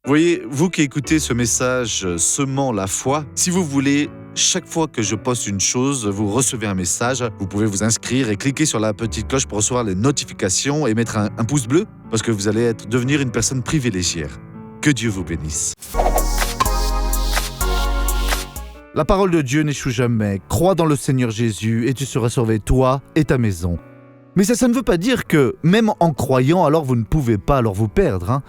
Voyez, vous qui écoutez ce message semant la foi, si vous voulez, chaque fois que je poste une chose, vous recevez un message. Vous pouvez vous inscrire et cliquer sur la petite cloche pour recevoir les notifications et mettre un pouce bleu parce que vous allez devenir une personne privilégiée. Que Dieu vous bénisse. La parole de Dieu n'échoue jamais. Crois dans le Seigneur Jésus et tu seras sauvé, toi et ta maison. Mais ça ne veut pas dire que, même en croyant, alors vous ne pouvez pas alors vous perdre.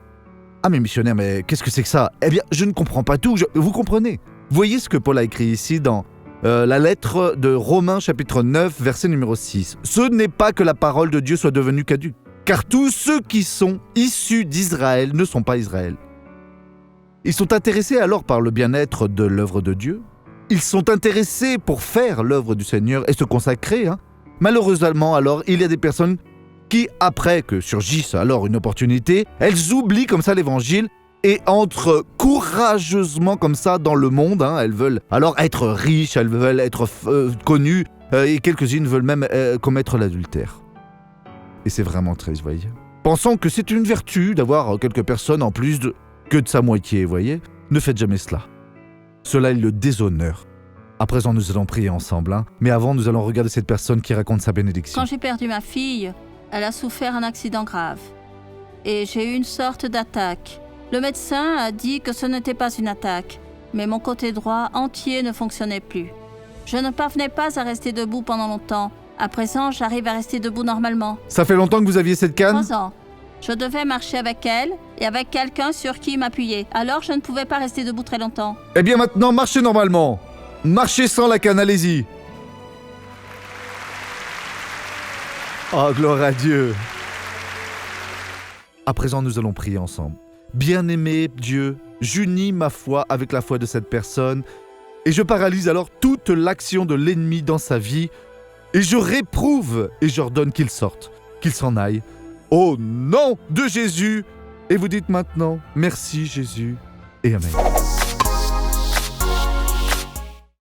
Ah mais missionnaire, mais qu'est-ce que c'est que ça ? Eh bien, je ne comprends pas tout, vous comprenez ? Voyez ce que Paul a écrit ici dans la lettre de Romains chapitre 9, verset numéro 6. Ce n'est pas que la parole de Dieu soit devenue caduque, car tous ceux qui sont issus d'Israël ne sont pas Israël. Ils sont intéressés alors par le bien-être de l'œuvre de Dieu. Ils sont intéressés pour faire l'œuvre du Seigneur et se consacrer. Malheureusement, alors, il y a des personnes qui, après que surgisse alors une opportunité, elles oublient comme ça l'évangile et entrent courageusement comme ça dans le monde. Elles veulent alors être riches, elles veulent être connues et quelques-unes veulent même commettre l'adultère. Et c'est vraiment triste, vous voyez. Pensons que c'est une vertu d'avoir quelques personnes en plus que de sa moitié, vous voyez. Ne faites jamais cela. Cela est le déshonneur. À présent, nous allons prier ensemble. Mais avant, nous allons regarder cette personne qui raconte sa bénédiction. Quand j'ai perdu ma fille, elle a souffert un accident grave. Et j'ai eu une sorte d'attaque. Le médecin a dit que ce n'était pas une attaque, mais mon côté droit entier ne fonctionnait plus. Je ne parvenais pas à rester debout pendant longtemps. À présent, j'arrive à rester debout normalement. Ça fait longtemps que vous aviez cette canne ? 3 ans. Je devais marcher avec elle et avec quelqu'un sur qui m'appuyer. Alors, je ne pouvais pas rester debout très longtemps. Eh bien maintenant, marchez normalement. Marchez sans la canne, allez-y. Oh, gloire à Dieu. À présent, nous allons prier ensemble. Bien-aimé Dieu, j'unis ma foi avec la foi de cette personne et je paralyse alors toute l'action de l'ennemi dans sa vie et je réprouve et j'ordonne qu'il sorte, qu'il s'en aille. Au nom de Jésus. Et vous dites maintenant, merci Jésus et Amen.